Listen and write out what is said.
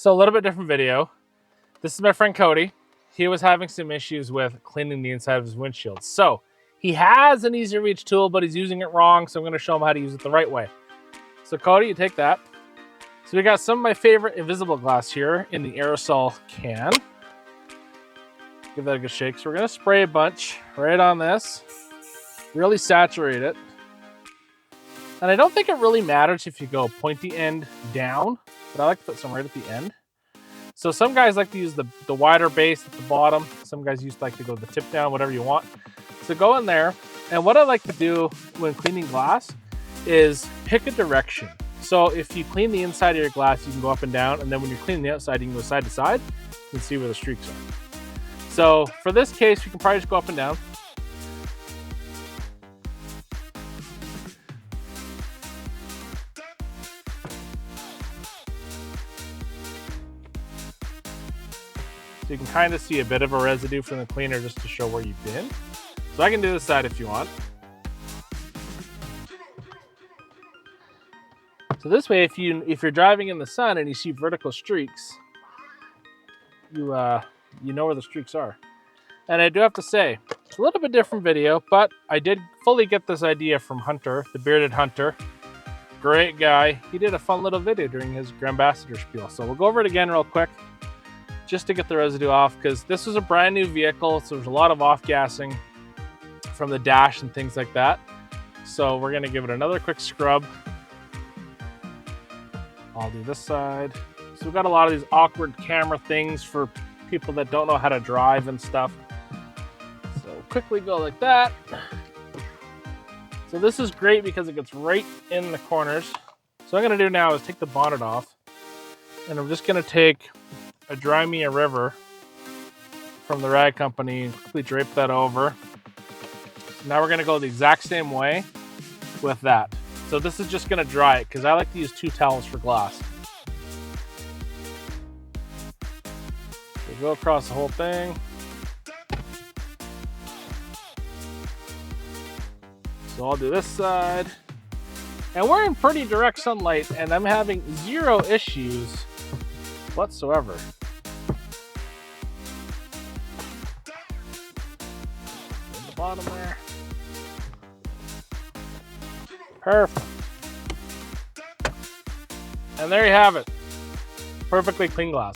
So a little bit different video. This is my friend Cody. He was having some issues with cleaning the inside of his windshield. So he has an easy reach tool, but he's using it wrong. So I'm going to show him how to use it the right way. So Cody, you take that. So we got some of my favorite invisible glass here in the aerosol can. Give that a good shake. So we're going to spray a bunch right on this. Really saturate it. And I don't think it really matters if you go pointy end down, but I like to put some right at the end. So some guys like to use the wider base at the bottom. Some guys like to go the tip down, whatever you want. So go in there. And what I like to do when cleaning glass is pick a direction. So if you clean the inside of your glass, you can go up and down. And then when you're cleaning the outside, you can go side to side. You can see where the streaks are. So for this case, you can probably just go up and down. So you can kind of see a bit of a residue from the cleaner just to show where you've been. So I can do this side if you want. So this way, if you're driving in the sun and you see vertical streaks, you know where the streaks are. And I do have to say, it's a little bit different video, but I did fully get this idea from Hunter, the bearded Hunter. Great guy. He did a fun little video during his Grandambassador spiel. So we'll go over it again real quick, just to get the residue off, because this was a brand new vehicle, so there's a lot of off-gassing from the dash and things like that. So we're gonna give it another quick scrub. I'll do this side. So we've got a lot of these awkward camera things for people that don't know how to drive and stuff. So quickly go like that. So this is great because it gets right in the corners. So what I'm gonna do now is take the bonnet off, and I'm just gonna take a Dry Me a River from the rag company and quickly drape that over. Now we're gonna go the exact same way with that. So this is just gonna dry it because I like to use 2 towels for glass. So go across the whole thing. So I'll do this side. And we're in pretty direct sunlight and I'm having 0 issues whatsoever. In the bottom there. Perfect. And there you have it. Perfectly clean glass.